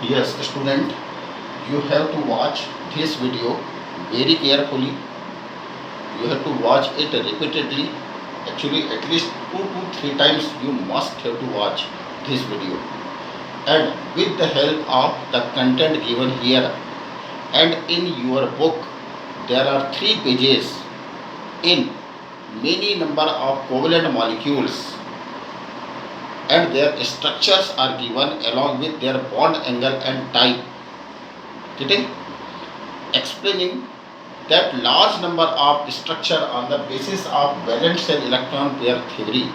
Yes, student, you have to watch this video very carefully. You have to watch it repeatedly. Actually, at least 2 to 3 times you must have to watch this video. And with the help of the content given here and in your book, there are 3 pages in many number of covalent molecules and their structures are given along with their bond angle and type. Getting? Explaining that large number of structure on the basis of valence shell electron pair theory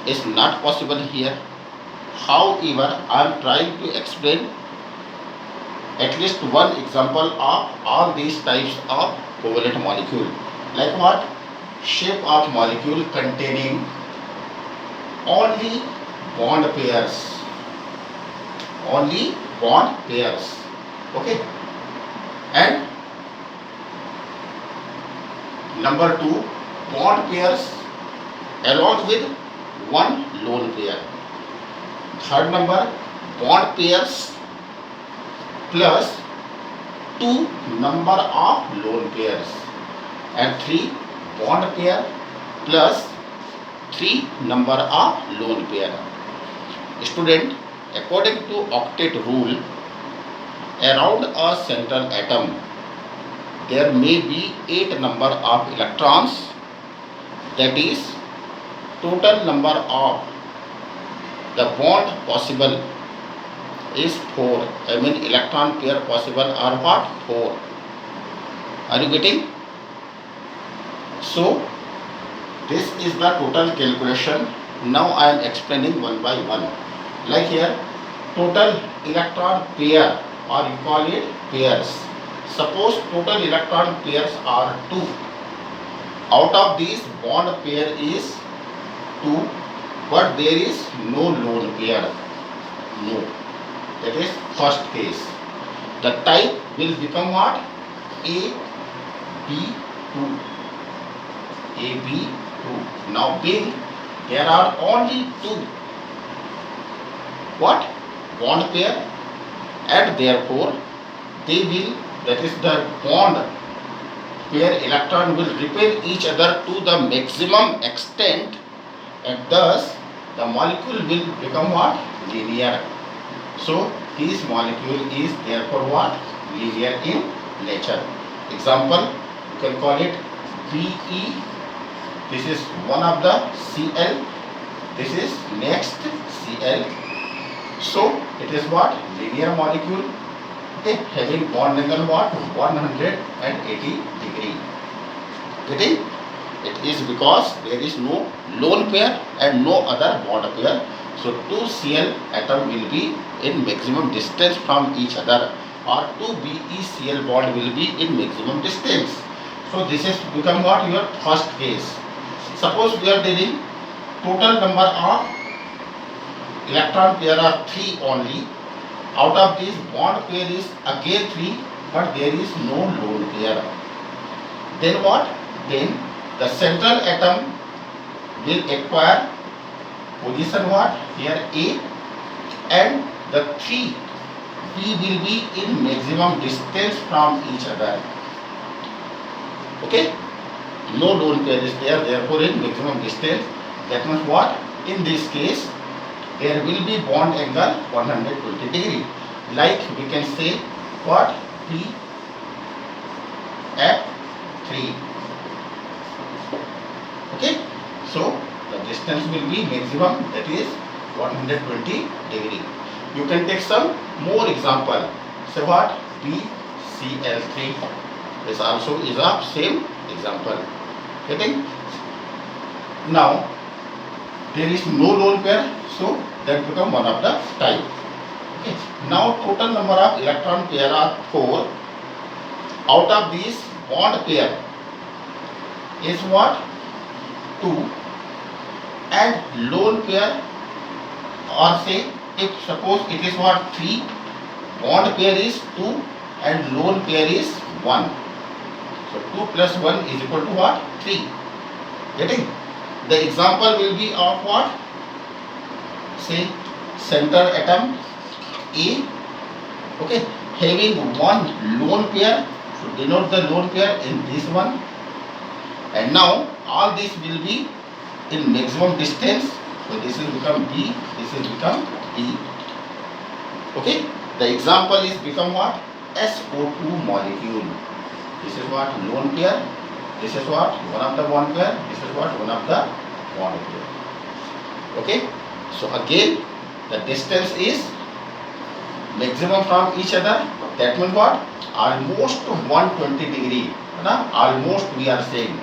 is not possible here. However, I am trying to explain at least one example of all these types of covalent molecule. Like what? Shape of molecule containing only bond pairs. Only bond pairs. Okay. And number 2, bond pairs along with one lone pair. Third number, bond pairs plus 2 number of lone pairs. And 3, bond pair plus 3 number of lone pair. Student, according to octet rule, around a central atom there may be 8 number of electrons, that is total number of the bond possible is 4. I mean electron pair possible are what? 4. Are you getting? So this is the total calculation. Now I am explaining one by one. Like here, total electron pair, or you call it pairs. Suppose total electron pairs are 2. Out of these, bond pair is 2, but there is no lone pair. No. That is first case. The type will become what? A, B, 2. A, B, 2. Now being there are only 2 what? Bond pair, and therefore they will, that is the bond pair electron will repel each other to the maximum extent, and thus the molecule will become what? Linear. So this molecule is therefore what? Linear in nature. Example, you can call it Be. This is one of the Cl. This is next Cl. So it is what? Linear molecule. Okay, having bond angle what? 180 degree. Getting? It is because there is no lone pair and no other bond pair. So 2 Cl atom will be in maximum distance from each other, or 2 BeCl bond will be in maximum distance. So this is become what? Your first case. Suppose we are dealing total number of electron pair are 3 only. Out of this, bond pair is again 3, but there is no lone pair. Then what? Then the central atom will acquire position what? Here A, and the 3 B will be in maximum distance from each other. Okay? No lone pair is there, therefore in maximum distance. That means what? In this case, there will be bond angle 120 degree. Like we can say what? P F3. Okay? So the distance will be maximum, that is 120 degree. You can take some more example. Say what? BCl3. This also is a same example. Getting? Now there is no lone pair, so that become one of the type. Okay. Now total number of electron pair are 4. Out of these, bond pair is what? 2, and lone pair, or say if suppose it is what? 3, bond pair is 2 and lone pair is 1. So 2 plus 1 is equal to what? 3. Getting? The example will be of what? Say center atom A Okay, having one lone pair, so denote the lone pair in this one, and now all this will be in maximum distance. So this will become B, this will become D. Okay, the example is become what? SO2 molecule. This is what? Lone pair. This is what? One of the bond pair. This is what? One of the bond pair. Okay, so again the distance is maximum from each other. That means what? Almost 120 degree. Na? Almost we are saying.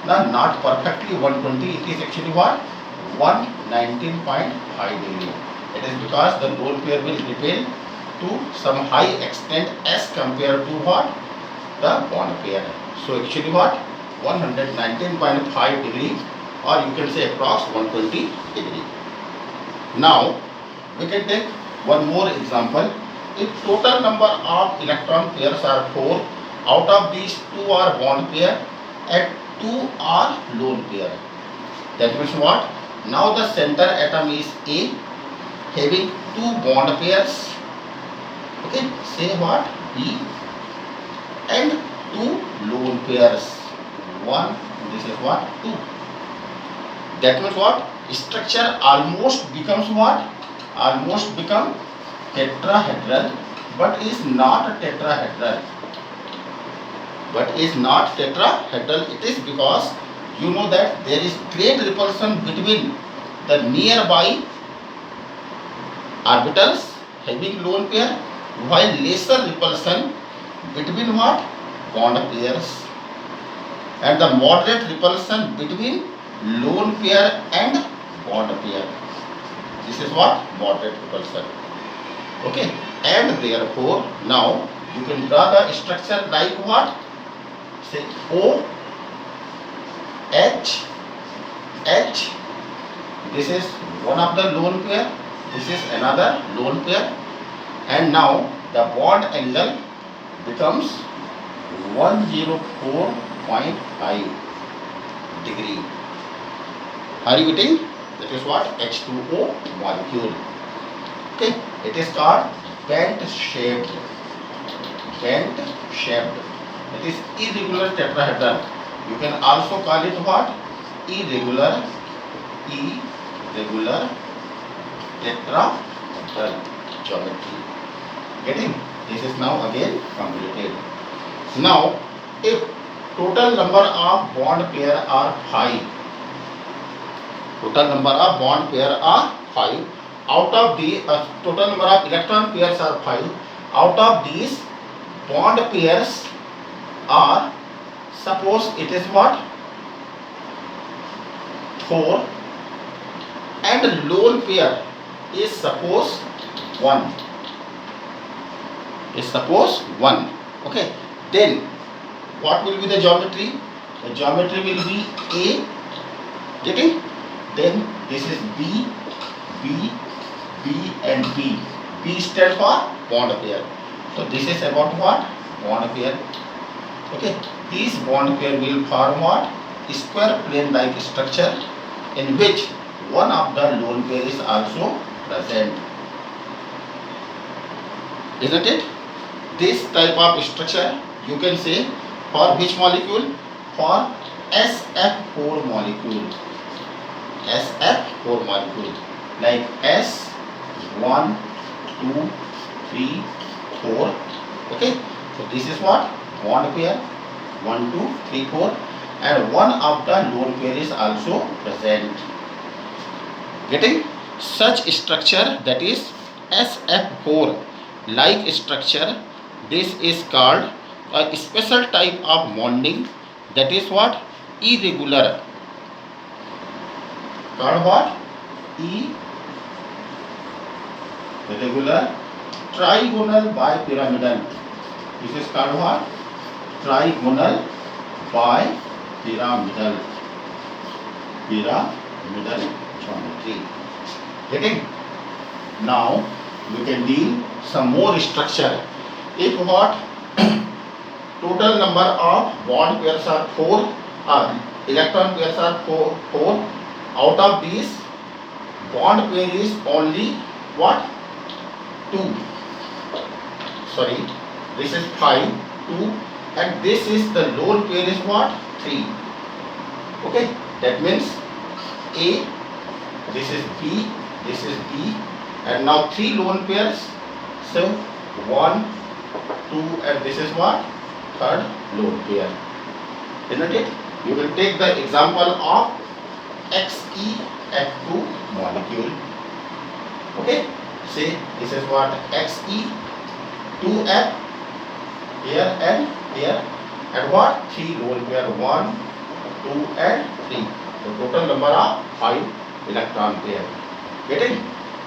Na? Not perfectly 120. It is actually what? 119.5 degree. It is because the lone pair will repel to some high extent as compared to what? The bond pair. So actually what? 119.5 degree, or you can say approx 120 degree. Now we can take one more example. If total number of electron pairs are 4, out of these 2 are bond pair and 2 are lone pair. That means what? Now the center atom is A, having 2 bond pairs. Okay, say what? B, and 2 lone pairs. 1, this is what? 2. That means what? Structure almost becomes what? Almost become tetrahedral, but is not tetrahedral. But is not tetrahedral. It is because you know that there is great repulsion between the nearby orbitals having lone pair, while lesser repulsion between what? Bond pairs, and the moderate repulsion between lone pair and bond pair. This is what? Moderate repulsion. Okay, and therefore now you can draw the structure like what? Say O, H, H. This is one of the lone pair. This is another lone pair, and now the bond angle becomes 104.5 degree. Are you getting? That is what? H2O molecule. Okay, it is called bent shaped. Bent shaped. It is irregular tetrahedral. You can also call it what? Irregular tetrahedral geometry. Getting? This is now again completed. Now, if total number of bond pair are 5, total number of bond pair are 5, out of the total number of electron pairs are 5, out of these bond pairs are, suppose it is what? 4, and lone pair is suppose 1. Is suppose 1. Okay. Then what will be the geometry? The geometry will be A. Getting? Then this is B, B, B and B. B stands for bond pair. So this is about what? Bond pair. Okay. These bond pair will form what? Square plane like structure in which one of the lone pair is also present. Isn't it? This type of structure you can say for which molecule? For SF4 molecule. SF4 molecule. Like S1, 2, 3, 4. Okay. So this is what? Bond pair. 1, 2, 3, 4. And one of the lone pair is also present. Getting? Such structure, that is SF4 like structure, this is called a special type of bonding, that is what? Irregular. Called what? Irregular trigonal bipyramidal. This is called what? Trigonal bipyramidal. Pyramidal geometry. Getting? Now we can deal some more structure. If what? Total number of bond pairs are 4, electron pairs are 4. Out of these, bond pair is only what? 2. sorry, this is 5, 2, and this is the lone pair is what? 3. Okay, that means A, this is B, this is B, and now 3 lone pairs. So 1, 2, and this is what? Third lone pair. Isn't it? You will take the example of XeF2 molecule. Okay, say this is what? Xe2F here and what? 3 lone pair, 1, 2 and 3. The total number of 5 electron pair. Getting?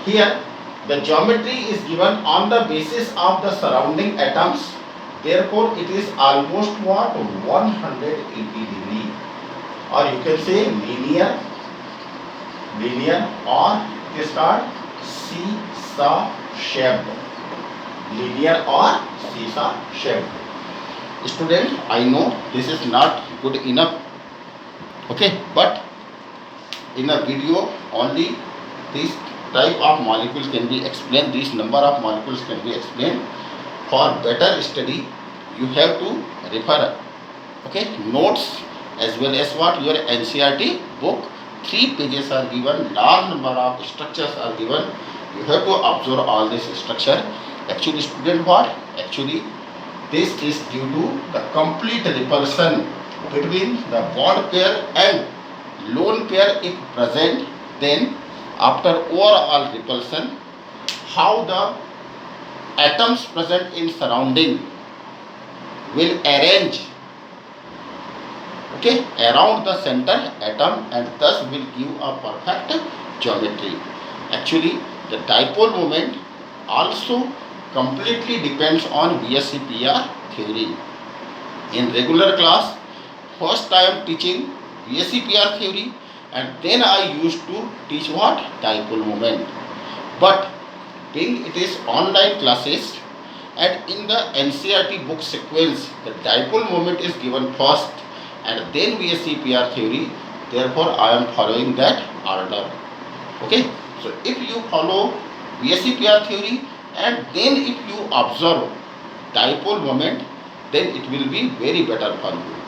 Here the geometry is given on the basis of the surrounding atoms. Therefore it is almost what? 180 degree, or you can say linear, or it is called seesaw shaped. Linear or seesaw shaped. Student, I know this is not good enough. Okay, but in a video only this type of molecules can be explained, this number of molecules can be explained. For better study you have to refer, okay, notes as well as what? Your NCERT book. 3 pages are given, large number of structures are given. You have to observe all this structure. Actually student, what? Actually this is due to the complete repulsion between the bond pair and lone pair if present. Then after overall repulsion, how the atoms present in surrounding will arrange, okay, around the center atom, and thus will give a perfect geometry. Actually the dipole moment also completely depends on VSEPR theory. In regular class, first I am teaching VSEPR theory, and then I used to teach what? Dipole moment. But being it is online classes, and in the NCERT book sequence, the dipole moment is given first and then VSEPR theory. Therefore I am following that order. Okay, so if you follow VSEPR theory and then if you observe dipole moment, then it will be very better for you.